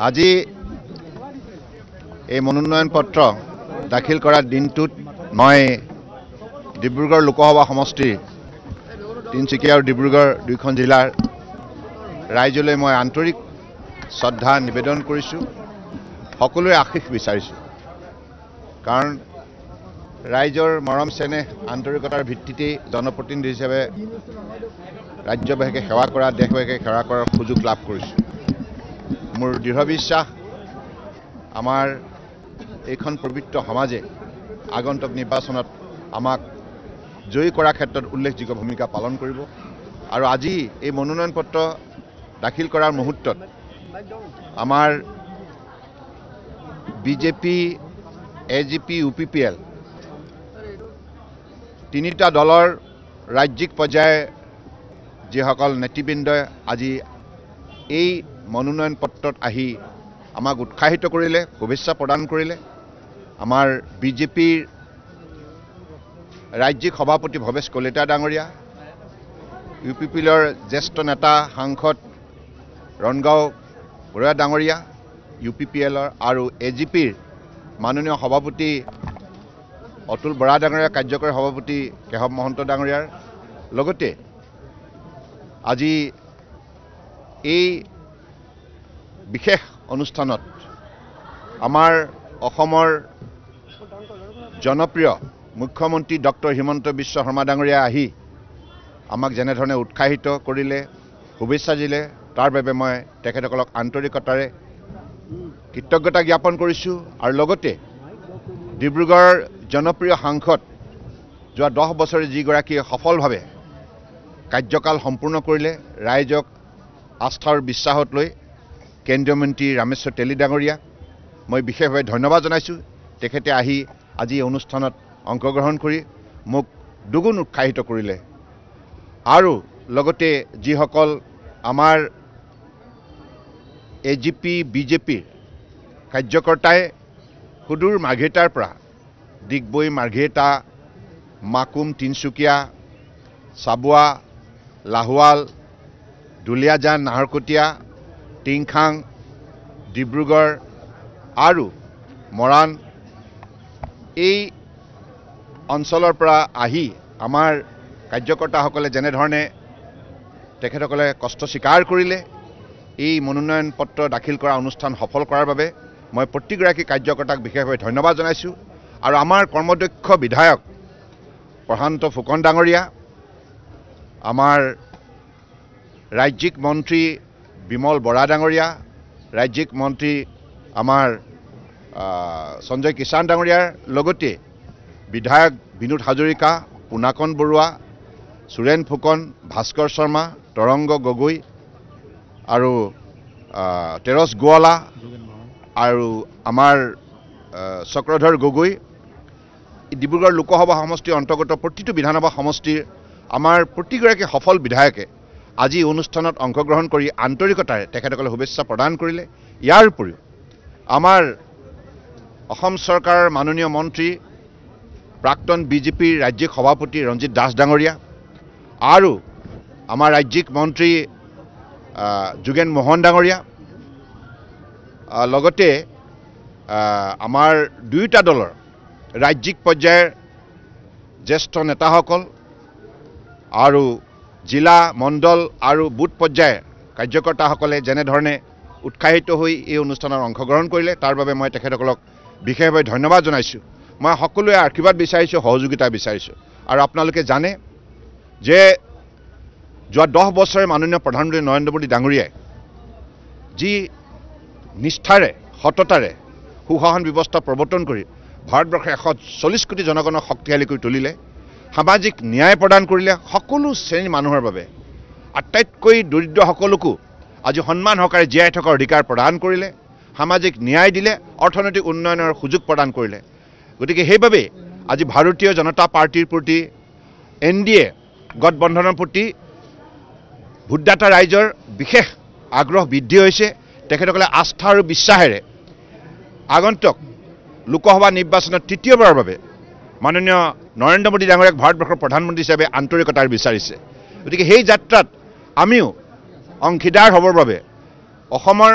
আজি এই মনোনয়ন পত্ৰ দাখিল কৰাৰ দিনটোত মই ডিব্ৰুগড় লোকসভা সমষ্টিৰ তিনিচুকীয়া আৰু ডিব্ৰুগড় দুইখন জিলাৰ ৰাইজলৈ মই আন্তৰিক শ্ৰদ্ধা নিবেদন কৰিছোঁ। সকলোৰে আশীষ বিচাৰিছোঁ, কাৰণ ৰাইজৰ মৰম চেনেহ আন্তৰিকতাৰ ভিত্তিতেই জনপ্ৰতিনিধি হিচাপে ৰাজ্যবাসীকে সেৱা কৰা, দেশবাসীকে সেৱা কৰাৰ সুযোগ লাভ কৰিছোঁ। মোৰ দৃঢ় বিশ্বাস আমাৰ এইখন পবিত্ৰ সমাজে আগন্তুক নিৰ্বাচনত আমাক জয়ী কৰাৰ ক্ষেত্ৰত উল্লেখযোগ্য ভূমিকা পালন কৰিব। আৰু আজি এই মনোনয়ন পত্ৰ দাখিল কৰাৰ মুহূৰ্তত আমাৰ বিজেপি, এজিপি, UPPL তিনিটা দলৰ ৰাজ্যিক পৰ্যায়ে যিসকল নেতৃবৃন্দই আজি এই মনোনয়ন পত্ৰত আহি আমাক উৎসাহিত কৰিলে, শুভেচ্ছা প্ৰদান কৰিলে। আমাৰ বিজেপিৰ ৰাজ্যিক সভাপতি ভৱেশ কলিতা ডাঙৰীয়া, UPPLৰ জ্যেষ্ঠ নেতা সাংসদ ৰণগাঁও বৰুৱা ডাঙৰীয়া, UPPLৰ আৰু এজিপিৰ মাননীয় সভাপতি অতুল বৰা ডাঙৰীয়া, কাৰ্যকৰী সভাপতি কেশৱ মহন্ত ডাঙৰীয়াৰ লগতে আজি এই বিশেষ অনুষ্ঠানত আমাৰ অসমৰ জনপ্ৰিয় মুখ্যমন্ত্ৰী ডক্টৰ হিমন্ত বিশ্ব শৰ্মা ডাঙৰীয়া আহি আমাক যেনেধৰণে উৎসাহিত কৰিলে, শুভেচ্ছা দিলে, তাৰ বাবে মই তেখেতসকলক আন্তৰিকতাৰে কৃতজ্ঞতা জ্ঞাপন কৰিছোঁ। আৰু লগতে ডিব্ৰুগড়ৰ জনপ্ৰিয় সাংসদ যোৱা 10 বছৰে যিগৰাকীয়ে সফলভাৱে কাৰ্যকাল সম্পূৰ্ণ কৰিলে, ৰাইজক আস্থাৰ বিশ্বাসত লৈ কেন্দ্ৰীয় মন্ত্ৰী ৰামেশ্বৰ তেলী ডাঙৰীয়া মই বিশেষভাৱে ধন্যবাদ জনাইছোঁ। তেখেতে আহি আজি অনুষ্ঠানত অংশগ্ৰহণ কৰি মোক দুগুণ উৎসাহিত কৰিলে। আৰু লগতে যিসকল আমাৰ এজিপি, বিজেপিৰ কাৰ্যকৰ্তাই সুদূৰ মাৰ্ঘেৰিটাৰ পৰা ডিগবৈ, মাৰ্ঘেৰিটা, মাকুম, তিনিচুকীয়া, চাবুৱা, লাহোৱাল, দুলীয়াজান, নাহৰকটীয়া, টিংখাং, ডিব্ৰুগড় আৰু মৰাণ এই অঞ্চলৰ পৰা আহি আমাৰ কাৰ্যকৰ্তাসকলে যেনেধৰণে তেখেতসকলে কষ্ট স্বীকাৰ কৰিলে এই মনোনয়ন পত্ৰ দাখিল কৰা অনুষ্ঠান সফল কৰাৰ বাবে মই প্ৰতিগৰাকী কাৰ্যকৰ্তাক বিশেষভাৱে ধন্যবাদ জনাইছোঁ। আৰু আমাৰ কৰ্মদক্ষ বিধায়ক প্ৰশান্ত ফুকন ডাঙৰীয়া, আমাৰ ৰাজ্যিক মন্ত্ৰী বিমল বৰা ডাঙৰীয়া, ৰাজ্যিক মন্ত্ৰী আমাৰ সঞ্জয় কিষাণ ডাঙৰীয়াৰ লগতে বিধায়ক বিনোদ হাজৰিকা, পুনাকন বৰুৱা, সুৰেন ফুকন, ভাস্কৰ শৰ্মা, তৰংগ গগৈ আৰু তেৰছ গোৱালা আৰু আমাৰ চক্ৰধৰ গগৈ, ডিব্ৰুগড় লোকসভা সমষ্টিৰ অন্তৰ্গত প্ৰতিটো বিধানসভা সমষ্টিৰ আমাৰ প্ৰতিগৰাকী সফল বিধায়কে আজি অনুষ্ঠানত অংশগ্ৰহণ কৰি আন্তৰিকতাৰে তেখেতসকলে শুভেচ্ছা প্ৰদান কৰিলে। ইয়াৰ উপৰিও আমাৰ অসম চৰকাৰৰ মাননীয় মন্ত্ৰী প্ৰাক্তন বিজেপিৰ ৰাজ্যিক সভাপতি ৰঞ্জিত দাস ডাঙৰীয়া আৰু আমাৰ ৰাজ্যিক মন্ত্ৰী যোগেন মোহন ডাঙৰীয়া, লগতে আমাৰ দুয়োটা দলৰ ৰাজ্যিক পৰ্যায়ৰ জ্যেষ্ঠ নেতাসকল আৰু জিলা, মণ্ডল আৰু বুথ পৰ্যায়ৰ কাৰ্যকৰ্তাসকলে যেনেধৰণে উৎসাহিত হৈ এই অনুষ্ঠানত অংশগ্ৰহণ কৰিলে তাৰ বাবে মই তেখেতসকলক বিশেষভাৱে ধন্যবাদ জনাইছোঁ। মই সকলোৱে আশীৰ্বাদ বিচাৰিছোঁ, সহযোগিতা বিচাৰিছোঁ। আৰু আপোনালোকে জানে যে যোৱা 10 বছৰে মাননীয় প্ৰধানমন্ত্ৰী নৰেন্দ্ৰ মোদী ডাঙৰীয়াই যি নিষ্ঠাৰে, সততাৰে সুশাসন ব্যৱস্থা প্ৰৱৰ্তন কৰি ভাৰতবৰ্ষৰ 140 কোটি জনগণক শক্তিশালী কৰি তুলিলে, সামাজিক ন্যায় প্ৰদান কৰিলে, সকলো শ্ৰেণীৰ মানুহৰ বাবে আটাইতকৈ দৰিদ্ৰসকলকো আজি সন্মান সহকাৰে জীয়াই থকাৰ অধিকাৰ প্ৰদান কৰিলে, সামাজিক ন্যায় দিলে, অৰ্থনৈতিক উন্নয়নৰ সুযোগ প্ৰদান কৰিলে। গতিকে সেইবাবে আজি ভাৰতীয় জনতা পাৰ্টিৰ প্ৰতি, NDA গঠবন্ধনৰ প্ৰতি ভোটদাতা ৰাইজৰ বিশেষ আগ্ৰহ বৃদ্ধি হৈছে। তেখেতসকলে আস্থা আৰু বিশ্বাসেৰে আগন্তুক লোকসভা নিৰ্বাচনত তৃতীয়বাৰৰ বাবে মাননীয় নৰেন্দ্ৰ মোদী ডাঙৰীয়াক ভাৰতবৰ্ষৰ প্ৰধানমন্ত্ৰী হিচাপে আন্তৰিকতাৰে বিচাৰিছে। গতিকে সেই যাত্ৰাত আমিও অংশীদাৰ হ'বৰ বাবে অসমৰ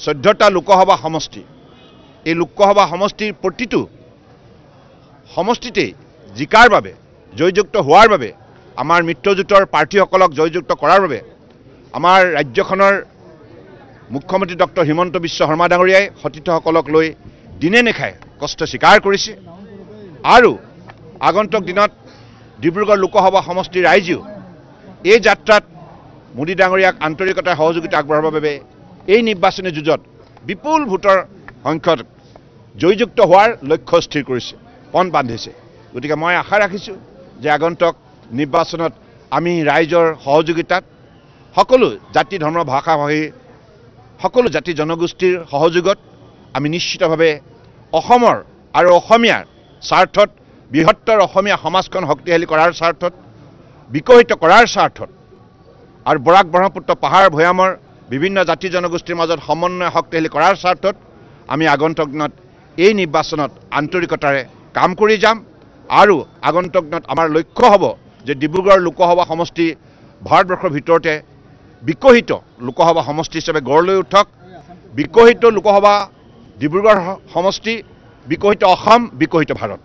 14টা লোকসভা সমষ্টি এই লোকসভা সমষ্টিৰ প্ৰতিটো সমষ্টিতেই জিকাৰ বাবে জয়যুক্ত হোৱাৰ বাবে আমাৰ মিত্ৰজোঁটৰ প্ৰাৰ্থীসকলক জয়যুক্ত কৰাৰ বাবে আমাৰ ৰাজ্যখনৰ মুখ্যমন্ত্ৰী ডক্টৰ হিমন্ত বিশ্ব শৰ্মা ডাঙৰীয়াই সতীৰ্থসকলক লৈ দিনে নিশাই কষ্ট স্বীকাৰ কৰিছে আৰু আগন্তুক দিনত ডিব্ৰুগড় লোকসভা সমষ্টিৰ ৰাইজেও এই যাত্ৰাত মোদী ডাঙৰীয়াক আন্তৰিকতাৰ সহযোগিতা আগবঢ়াবৰ বাবে এই নিৰ্বাচনী যুঁজত বিপুল ভোটৰ সংখ্যক জয়যুক্ত হোৱাৰ লক্ষ্য স্থিৰ কৰিছে পণ বান্ধিছে গতিকে মই আশা ৰাখিছোঁ যে আগন্তুক নিৰ্বাচনত আমি ৰাইজৰ সহযোগিতাত সকলো জাতি ধৰ্ম ভাষা ভাষী সকলো জাতি জনগোষ্ঠীৰ সহযোগত আমি নিশ্চিতভাৱে অসমৰ আৰু অসমীয়াৰ স্বাৰ্থত বৃহত্তৰ অসমীয়া সমাজখন শক্তিশালী কৰাৰ স্বাৰ্থত বিকশিত কৰাৰ স্বাৰ্থত আৰু বৰাক ব্ৰহ্মপুত্ৰ পাহাৰ ভৈয়ামৰ বিভিন্ন জাতি জনগোষ্ঠীৰ মাজত সমন্বয় শক্তিশালী কৰাৰ স্বাৰ্থত আমি আগন্তুক দিনত এই নিৰ্বাচনত আন্তৰিকতাৰে কাম কৰি যাম আৰু আগন্তুক দিনত আমাৰ লক্ষ্য হ'ব যে ডিব্ৰুগড় লোকসভা সমষ্টি ভাৰতবৰ্ষৰ ভিতৰতে বিকশিত লোকসভা সমষ্টি হিচাপে গঢ় লৈ উঠক বিকশিত লোকসভা ডিব্ৰুগড় সমষ্টি বিকশিত অসম বিকশিত ভাৰত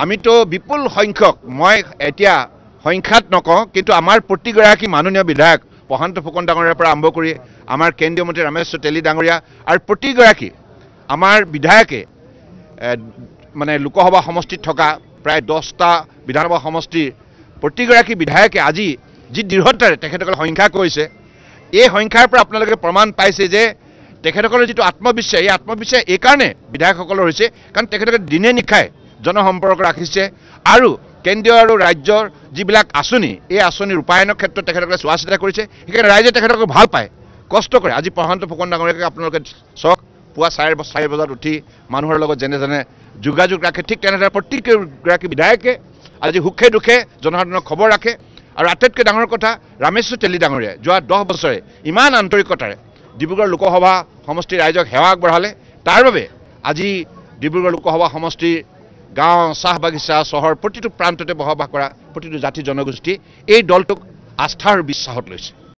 আমিতো বিপুল সংখ্যক মই এতিয়া সংখ্যাত নকওঁ কিন্তু আমাৰ প্ৰতিগৰাকী মাননীয় বিধায়ক প্ৰশান্ত ফুকন ডাঙৰীয়াৰ পৰা আৰম্ভ কৰি আমাৰ কেন্দ্ৰীয় মন্ত্ৰী ৰমেশ তেলী ডাঙৰীয়া আৰু প্ৰতিগৰাকী আমাৰ বিধায়কে মানে লোকসভা সমষ্টিত থকা প্ৰায় 10টা বিধানসভা সমষ্টিৰ প্ৰতিগৰাকী বিধায়কে আজি যি দৃঢ়তাৰে তেখেতসকলে সংখ্যা কৈছে এই সংখ্যাৰ পৰা আপোনালোকে প্ৰমাণ পাইছে যে তেখেতসকলৰ যিটো আত্মবিশ্বাস এই আত্মবিশ্বাস এইকাৰণে বিধায়কসকলৰ হৈছে কাৰণ তেখেতসকলে দিনে নিশাই জনসম্পৰ্ক ৰাখিছে আৰু কেন্দ্ৰীয় আৰু ৰাজ্যৰ যিবিলাক আঁচনি এই আঁচনি ৰূপায়ণৰ ক্ষেত্ৰত তেখেতসকলে চোৱা চিতা কৰিছে সেইকাৰণে ৰাইজে তেখেতসকলক ভাল পায় কষ্ট কৰে আজি প্ৰশান্ত ফুকন ডাঙৰীয়াকে আপোনালোকে চাওক পুৱা 4 বজাত উঠি মানুহৰ লগত যেনে যোগাযোগ ৰাখে ঠিক তেনেদৰে প্ৰতিগৰাকী বিধায়কে আজি সুখে দুখে জনসাধাৰণক খবৰ ৰাখে আৰু আটাইতকৈ ডাঙৰ কথা ৰমেশ তেলী ডাঙৰীয়াই যোৱা 10 বছৰে ইমান আন্তৰিকতাৰে ডিব্ৰুগড় লোকসভা সমষ্টিৰ ৰাইজক সেৱা আগবঢ়ালে তাৰ বাবে আজি ডিব্ৰুগড় লোকসভা সমষ্টিৰ গাঁও চাহ বাগিচা চহৰ প্ৰতিটো প্ৰান্ততে বসবাস কৰা প্ৰতিটো জাতি জনগোষ্ঠী এই দলটোক আস্থা আৰু বিশ্বাসত লৈছে